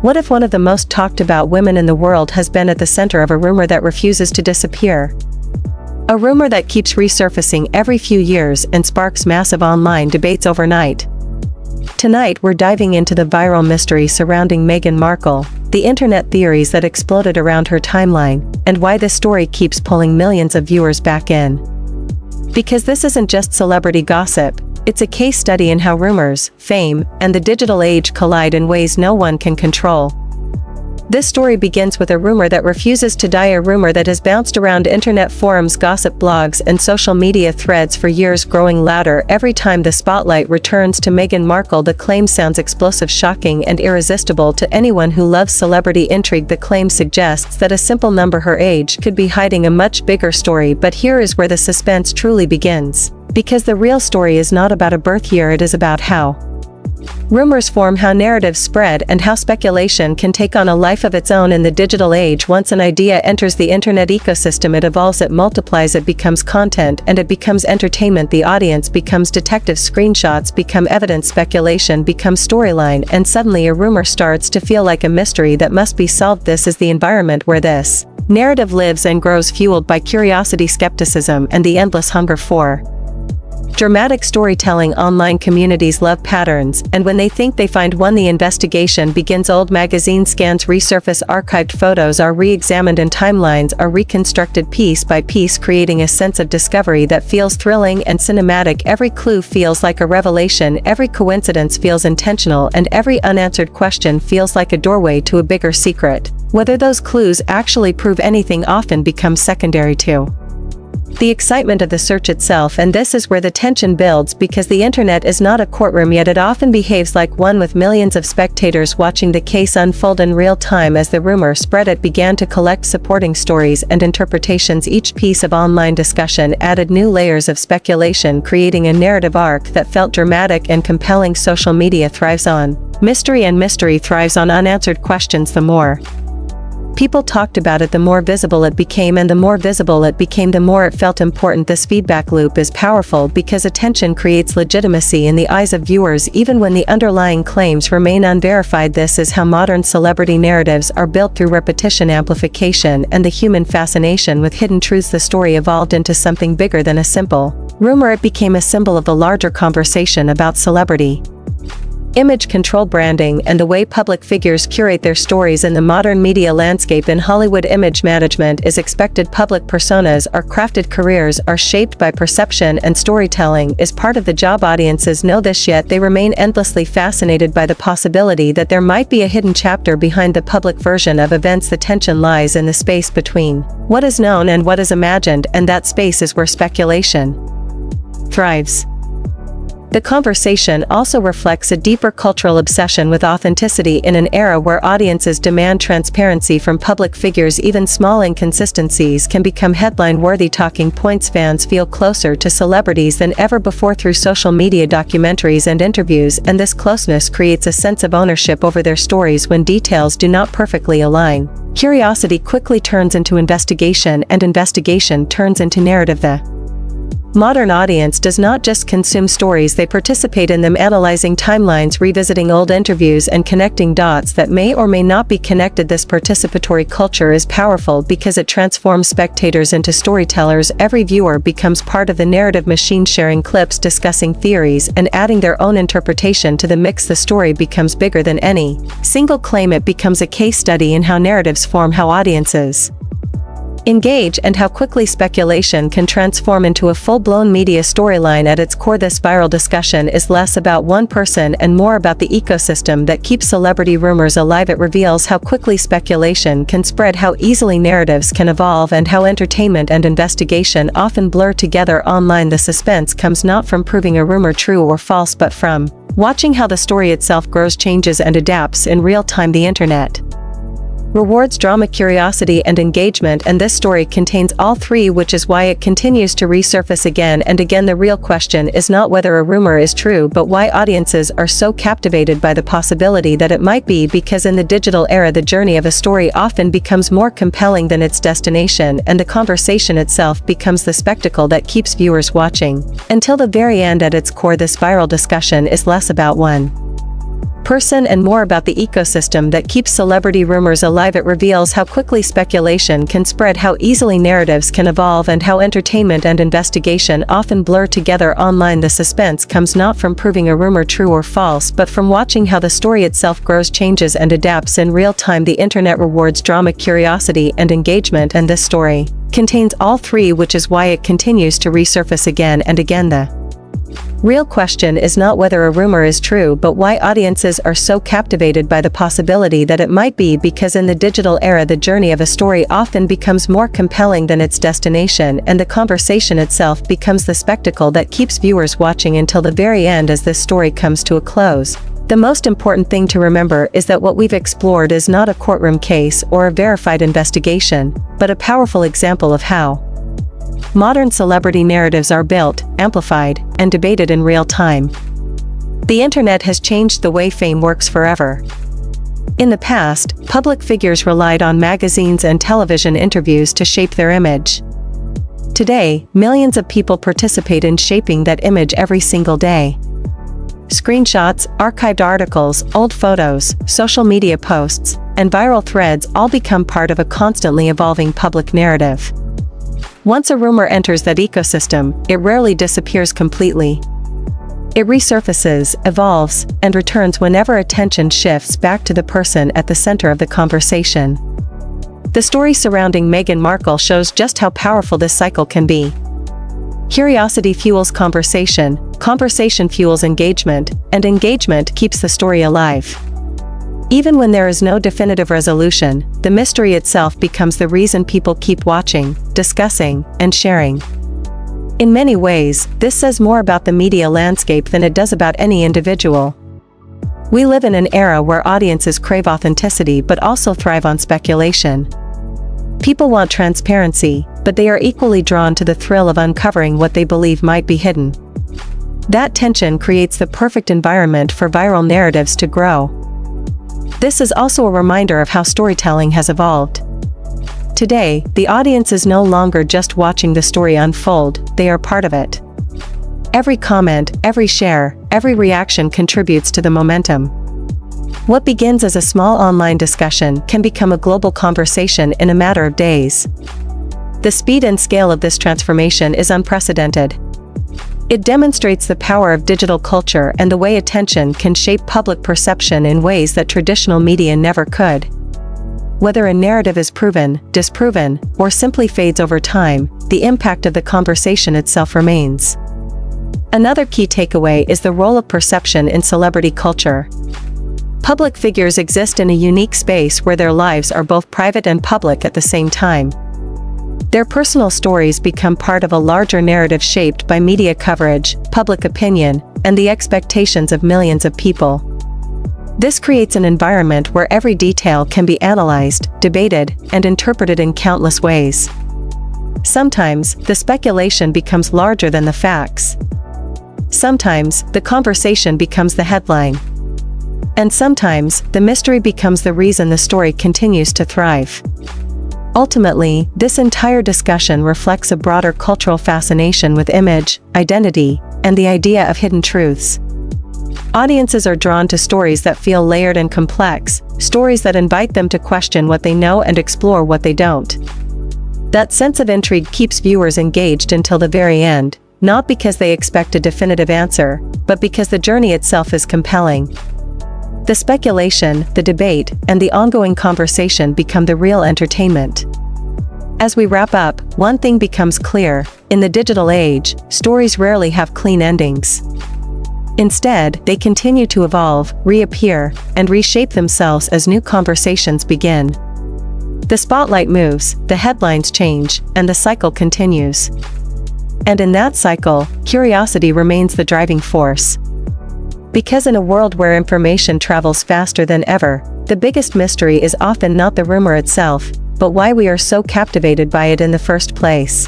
What if one of the most talked about women in the world has been at the center of a rumor that refuses to disappear? A rumor that keeps resurfacing every few years and sparks massive online debates overnight. Tonight we're diving into the viral mystery surrounding Meghan Markle, the internet theories that exploded around her timeline, and why this story keeps pulling millions of viewers back in. Because this isn't just celebrity gossip, it's a case study in how rumors, fame, and the digital age collide in ways no one can control. This story begins with a rumor that refuses to die, a rumor that has bounced around internet forums, gossip blogs, and social media threads for years, growing louder every time the spotlight returns to Meghan Markle. The claim sounds explosive, shocking, and irresistible to anyone who loves celebrity intrigue. The claim suggests that a simple number, her age, could be hiding a much bigger story, but here is where the suspense truly begins. Because the real story is not about a birth year, it is about how rumors form, how narratives spread, and how speculation can take on a life of its own in the digital age. Once an idea enters the internet ecosystem, it evolves, it multiplies, it becomes content, and it becomes entertainment. The audience becomes detective, screenshots become evidence, speculation becomes storyline, and suddenly a rumor starts to feel like a mystery that must be solved. This is the environment where this narrative lives and grows, fueled by curiosity, skepticism, and the endless hunger for dramatic storytelling. Online communities love patterns, and when they think they find one, the investigation begins. Old magazine scans resurface, archived photos are re-examined, and timelines are reconstructed piece by piece, creating a sense of discovery that feels thrilling and cinematic. Every clue feels like a revelation, every coincidence feels intentional, and every unanswered question feels like a doorway to a bigger secret. Whether those clues actually prove anything often becomes secondary to the excitement of the search itself, and this is where the tension builds. Because the internet is not a courtroom, yet it often behaves like one, with millions of spectators watching the case unfold in real time. As the rumor spread, it began to collect supporting stories and interpretations. Each piece of online discussion added new layers of speculation, creating a narrative arc that felt dramatic and compelling. Social media thrives on mystery, and mystery thrives on unanswered questions. The more people talked about it, the more visible it became, and the more visible it became, the more it felt important. This feedback loop is powerful because attention creates legitimacy in the eyes of viewers, even when the underlying claims remain unverified. This is how modern celebrity narratives are built, through repetition, amplification, and the human fascination with hidden truths. The story evolved into something bigger than a simple rumor. It became a symbol of the larger conversation about celebrity image control, branding, and the way public figures curate their stories in the modern media landscape. In Hollywood, image management is expected. Public personas are crafted, careers are shaped by perception, and storytelling is part of the job. Audiences know this, yet they remain endlessly fascinated by the possibility that there might be a hidden chapter behind the public version of events. The tension lies in the space between what is known and what is imagined, and that space is where speculation thrives. The conversation also reflects a deeper cultural obsession with authenticity. In an era where audiences demand transparency from public figures, even small inconsistencies can become headline-worthy talking points. Fans feel closer to celebrities than ever before through social media, documentaries, and interviews, and this closeness creates a sense of ownership over their stories. When details do not perfectly align, curiosity quickly turns into investigation, and investigation turns into narrative. The modern audience does not just consume stories, they participate in them, analyzing timelines, revisiting old interviews, and connecting dots that may or may not be connected. This participatory culture is powerful because it transforms spectators into storytellers. Every viewer becomes part of the narrative machine, sharing clips, discussing theories, and adding their own interpretation to the mix. The story becomes bigger than any single claim. It becomes a case study in how narratives form, how audiences engage, and how quickly speculation can transform into a full-blown media storyline. At its core, this viral discussion is less about one person and more about the ecosystem that keeps celebrity rumors alive. It reveals how quickly speculation can spread, how easily narratives can evolve, and how entertainment and investigation often blur together online. The suspense comes not from proving a rumor true or false, but from watching how the story itself grows, changes, and adapts in real time. The internet rewards drama, curiosity, and engagement, and this story contains all three, which is why it continues to resurface again and again. The real question is not whether a rumor is true, but why audiences are so captivated by the possibility that it might be. Because in the digital era, the journey of a story often becomes more compelling than its destination, and the conversation itself becomes the spectacle that keeps viewers watching until the very end. At its core, this viral discussion is less about one person and more about the ecosystem that keeps celebrity rumors alive. It reveals how quickly speculation can spread, how easily narratives can evolve, and how entertainment and investigation often blur together online. The suspense comes not from proving a rumor true or false, but from watching how the story itself grows, changes, and adapts in real time. The internet rewards drama, curiosity, and engagement, and this story contains all three, which is why it continues to resurface again and again. The real question is not whether a rumor is true, but why audiences are so captivated by the possibility that it might be, because in the digital era the journey of a story often becomes more compelling than its destination, and the conversation itself becomes the spectacle that keeps viewers watching until the very end. As this story comes to a close, the most important thing to remember is that what we've explored is not a courtroom case or a verified investigation, but a powerful example of how modern celebrity narratives are built, amplified, and debated in real time. The internet has changed the way fame works forever. In the past, public figures relied on magazines and television interviews to shape their image. Today, millions of people participate in shaping that image every single day. Screenshots, archived articles, old photos, social media posts, and viral threads all become part of a constantly evolving public narrative. Once a rumor enters that ecosystem, it rarely disappears completely. It resurfaces, evolves, and returns whenever attention shifts back to the person at the center of the conversation. The story surrounding Meghan Markle shows just how powerful this cycle can be. Curiosity fuels conversation, conversation fuels engagement, and engagement keeps the story alive. Even when there is no definitive resolution, the mystery itself becomes the reason people keep watching, discussing, and sharing. In many ways, this says more about the media landscape than it does about any individual. We live in an era where audiences crave authenticity but also thrive on speculation. People want transparency, but they are equally drawn to the thrill of uncovering what they believe might be hidden. That tension creates the perfect environment for viral narratives to grow. This is also a reminder of how storytelling has evolved. Today, the audience is no longer just watching the story unfold, they are part of it. Every comment, every share, every reaction contributes to the momentum. What begins as a small online discussion can become a global conversation in a matter of days. The speed and scale of this transformation is unprecedented. It demonstrates the power of digital culture and the way attention can shape public perception in ways that traditional media never could. Whether a narrative is proven, disproven, or simply fades over time, the impact of the conversation itself remains. Another key takeaway is the role of perception in celebrity culture. Public figures exist in a unique space where their lives are both private and public at the same time. Their personal stories become part of a larger narrative shaped by media coverage, public opinion, and the expectations of millions of people. This creates an environment where every detail can be analyzed, debated, and interpreted in countless ways. Sometimes, the speculation becomes larger than the facts. Sometimes, the conversation becomes the headline. And sometimes, the mystery becomes the reason the story continues to thrive. Ultimately, this entire discussion reflects a broader cultural fascination with image, identity, and the idea of hidden truths. Audiences are drawn to stories that feel layered and complex, stories that invite them to question what they know and explore what they don't. That sense of intrigue keeps viewers engaged until the very end, not because they expect a definitive answer, but because the journey itself is compelling. The speculation, the debate, and the ongoing conversation become the real entertainment. As we wrap up, one thing becomes clear: in the digital age, stories rarely have clean endings. Instead, they continue to evolve, reappear, and reshape themselves as new conversations begin. The spotlight moves, the headlines change, and the cycle continues. And in that cycle, curiosity remains the driving force. Because in a world where information travels faster than ever, the biggest mystery is often not the rumor itself, but why we are so captivated by it in the first place.